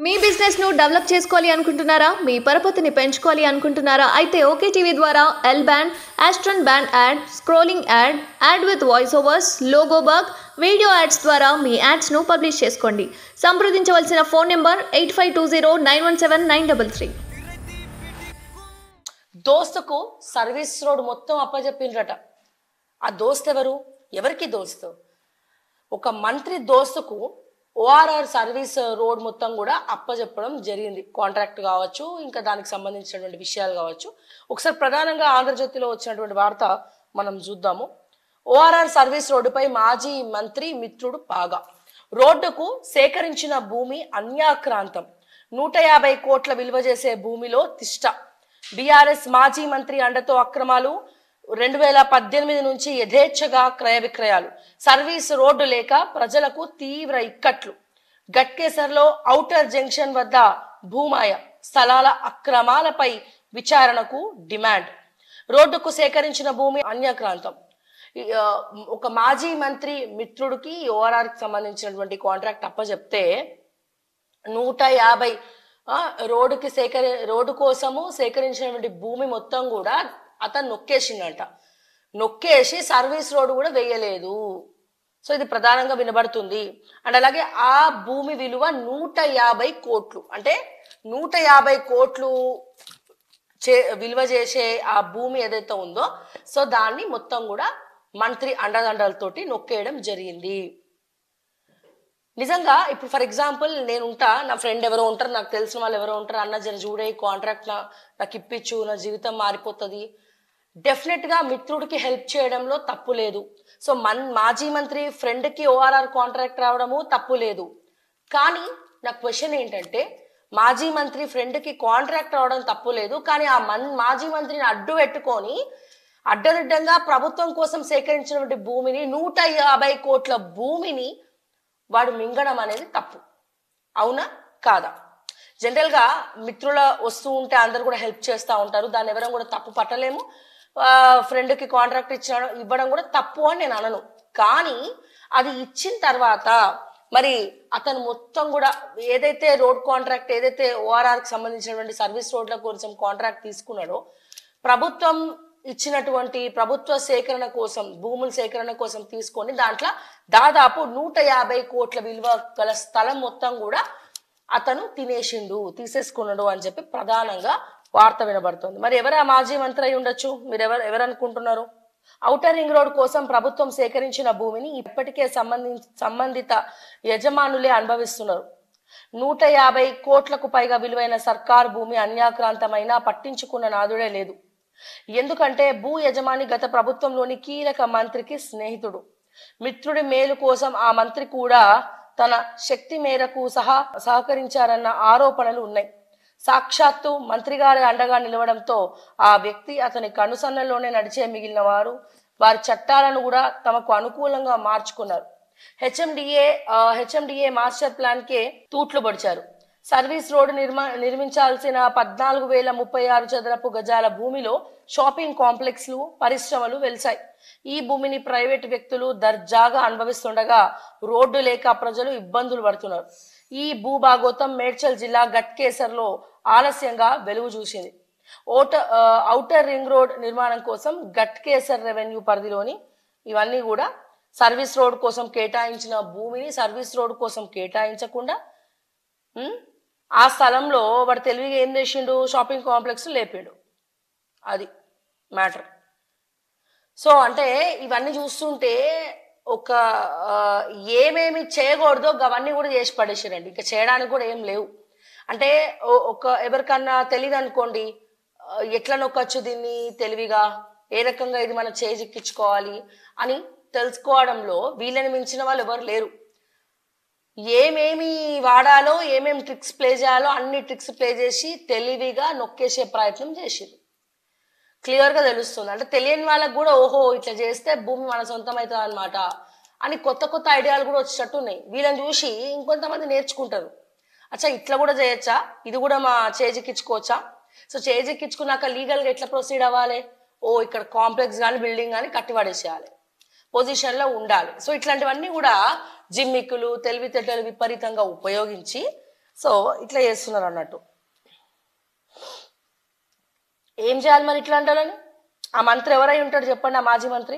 మీ business ను develop చేసుకోవాలి అనుకుంటున్నారా? మీ పరపతిని పెంచుకోవాలి అనుకుంటున్నారా? అయితే ఓకే టీవీ ద్వారా L band, astron band ad, scrolling ad, ad with voice overs, logo bug, video ads ద్వారా మీ యాడ్స్ ను పబ్లిష్ చేసుకోండి. సంప్రదించవలసిన ఫోన్ నెంబర్ 8520917933. దోస్తుకు సర్వీస్ రోడ్ మొత్తం అప్పచెప్పిండ్రట. ఆ దోస్త్ ఎవరికి దోస్తు? ఒక మంత్రి దోస్తుకు ఓఆర్ఆర్ సర్వీస్ రోడ్ మొత్తం కూడా అప్పచెప్పడం జరిగింది. కాంట్రాక్ట్ కావచ్చు, ఇంకా దానికి సంబంధించినటువంటి విషయాలు కావచ్చు. ఒకసారి ప్రధానంగా ఆంధ్రజ్యోతిలో వచ్చినటువంటి వార్త మనం చూద్దాము. ఓఆర్ఆర్ సర్వీస్ రోడ్డుపై మాజీ మంత్రి మిత్రుడు పాగా. రోడ్డుకు సేకరించిన భూమి అన్యాక్రాంతం. 150 కోట్ల విలువ చేసే భూమిలో తిష్ట. బీఆర్ఎస్ మాజీ మంత్రి అండతో అక్రమాలు. 2018 నుంచి యథేచ్ఛగా క్రయ విక్రయాలు. సర్వీస్ రోడ్డు లేక ప్రజలకు తీవ్ర ఇక్కట్లు. గట్కేసర్లో ఔటర్ జంక్షన్ వద్ద భూమాయ, స్థలాల అక్రమాలపై విచారణకు డిమాండ్. రోడ్డుకు సేకరించిన భూమి అన్యాక్రాంతం. ఒక మాజీ మంత్రి మిత్రుడికి ఓఆర్ఆర్ కి సంబంధించినటువంటి కాంట్రాక్ట్ అప్పచెప్తే 150 రోడ్డు కోసము సేకరించినటువంటి భూమి మొత్తం కూడా అతను నొక్కేసిండంట. నొక్కేసి సర్వీస్ రోడ్డు కూడా వేయలేదు. సో ఇది ప్రధానంగా వినబడుతుంది. అండ్ అలాగే ఆ భూమి విలువ 150 కోట్లు. అంటే 150 కోట్లు విలువ చేసే ఆ భూమి ఏదైతే ఉందో, సో దాన్ని మొత్తం కూడా మంత్రి అండదండలతోటి నొక్కేయడం జరిగింది. నిజంగా ఇప్పుడు ఫర్ ఎగ్జాంపుల్ నేను ఉంటా, నా ఫ్రెండ్ ఎవరో ఉంటారు, నాకు తెలిసిన వాళ్ళు ఎవరో ఉంటారు, అన్న జర చూడే కాంట్రాక్ట్ నాకు ఇప్పించు, నా జీవితం మారిపోతుంది. డెఫినెట్ గా మిత్రుడికి హెల్ప్ చేయడంలో తప్పు లేదు. సో మాజీ మంత్రి ఫ్రెండ్ కి ఓఆర్ఆర్ కాంట్రాక్ట్ రావడము తప్పు లేదు. కానీ నా క్వశ్చన్ ఏంటంటే, మాజీ మంత్రి ఫ్రెండ్ కి కాంట్రాక్ట్ రావడం తప్పు లేదు, కానీ ఆ మాజీ మంత్రిని అడ్డు పెట్టుకొని అడ్డదిడ్డంగా ప్రభుత్వం కోసం సేకరించినటువంటి భూమిని 150 కోట్ల భూమిని వాడు మింగడం అనేది తప్పు. అవునా కాదా? జనరల్ గా మిత్రుల వస్తూ ఉంటే అందరు కూడా హెల్ప్ చేస్తూ ఉంటారు, దాన్ని ఎవరం కూడా తప్పు పట్టలేము. ఫ్రెండ్ కి కాంట్రాక్ట్ ఇవ్వడం కూడా తప్పు అని నేను అనను. కానీ అది ఇచ్చిన తర్వాత మరి అతను మొత్తం కూడా ఏదైతే రోడ్ కాంట్రాక్ట్, ఏదైతే ఓఆర్ఆర్ కి సంబంధించినటువంటి సర్వీస్ రోడ్ల కోసం కాంట్రాక్ట్ తీసుకున్నాడో, ప్రభుత్వం ఇచ్చినటువంటి ప్రభుత్వ సేకరణ కోసం, భూముల సేకరణ కోసం తీసుకొని దాంట్లో దాదాపు 150 కోట్ల విలువ గల స్థలం మొత్తం కూడా అతను తీసేసుకున్నాడు అని చెప్పి ప్రధానంగా వార్త వినబడుతుంది. మరి ఎవరు ఆ మాజీ మంత్రి అయి ఉండొచ్చు? మీరు ఎవరు అనుకుంటున్నారు? ఔటర్ రింగ్ రోడ్ కోసం ప్రభుత్వం సేకరించిన భూమిని ఇప్పటికే సంబంధిత యజమానులే అనుభవిస్తున్నారు. 150 కోట్లకు పైగా విలువైన సర్కార్ భూమి అన్యాక్రాంతమైనా పట్టించుకున్న నాదుడే లేదు. ఎందుకంటే భూ యజమాని గత ప్రభుత్వంలోని కీలక మంత్రికి స్నేహితుడు. మిత్రుడి మేలు కోసం ఆ మంత్రి కూడా తన శక్తి మేరకు సహకరించారన్న ఆరోపణలు ఉన్నాయి. సాక్షాత్తు మంత్రి గారి అండగా నిలవడంతో ఆ వ్యక్తి అతని కనుసన్నల్లోనే నడిచే మిగిలిన వారి చట్టాలను కూడా తమకు అనుకూలంగా మార్చుకున్నారు. హెచ్ఎండిఏ మాస్టర్ ప్లాన్ కే తూట్లు పొడిచారు. సర్వీస్ రోడ్డు నిర్మించాల్సిన 14,036 చదరపు గజాల భూమిలో షాపింగ్ కాంప్లెక్స్లు, పరిశ్రమలు వెలిశాయి. ఈ భూమిని ప్రైవేట్ వ్యక్తులు దర్జాగా అనుభవిస్తుండగా రోడ్డు లేక ప్రజలు ఇబ్బందులు పడుతున్నారు. ఈ భూభాగోతం మేడ్చల్ జిల్లా గట్కేసర్లో ఆలస్యంగా వెలుగు చూసింది. ఔటర్ రింగ్ రోడ్ నిర్మాణం కోసం గట్కేసర్ రెవెన్యూ పరిధిలోని ఇవన్నీ కూడా సర్వీస్ రోడ్ కోసం కేటాయించిన భూమిని సర్వీస్ రోడ్ కోసం కేటాయించకుండా ఆ స్థలంలో వాడు తెలివిగా ఏం చేసిండు? షాపింగ్ కాంప్లెక్స్ లేపాడు. అది మ్యాటర్. సో అంటే ఇవన్నీ చూస్తుంటే ఒక ఏమేమి చేయకూడదో అవన్నీ కూడా చేసి పడేసారండి. ఇంకా చేయడానికి కూడా ఏం లేవు. అంటే ఎవరికన్నా తెలియదు అనుకోండి, ఎట్లా నొక్కొచ్చు దీన్ని తెలివిగా, ఏ రకంగా ఇది మనం చేజిక్కించుకోవాలి అని తెలుసుకోవడంలో వీళ్ళని మించిన వాళ్ళు ఎవరు లేరు. ఏమేమి వాడాలో, ఏమేమి ట్రిక్స్ ప్లే చేయాలో అన్ని ట్రిక్స్ ప్లే చేసి తెలివిగా నొక్కేసే ప్రయత్నం చేసిరు. క్లియర్గా తెలుస్తుంది. అంటే తెలియని వాళ్ళకు కూడా ఓహో ఇట్లా చేస్తే భూమి మన సొంతం అవుతుంది అనమాట అని కొత్త కొత్త ఐడియాలు కూడా వచ్చేటట్టు ఉన్నాయి. వీళ్ళని చూసి ఇంకొంతమంది నేర్చుకుంటారు. అచ్చా ఇట్లా కూడా చేయొచ్చా, ఇది కూడా మా చేజిక్కించుకోవచ్చా? సో చేజిక్కించుకున్నాక లీగల్గా ఎట్లా ప్రొసీడ్ అవ్వాలి? ఇక్కడ కాంప్లెక్స్ కానీ బిల్డింగ్ కానీ కట్టి పడేసేయాలి, పొజిషన్లో ఉండాలి. సో ఇట్లాంటివన్నీ కూడా జిమ్మిక్కులు, తెలివితేటలు విపరీతంగా ఉపయోగించి సో ఇట్లా చేస్తున్నారు అన్నట్టు. ఏం చేయాలి మరి ఇట్లా అంటారని? ఆ మంత్రి ఎవరై ఉంటాడు చెప్పండి, ఆ మాజీ మంత్రి.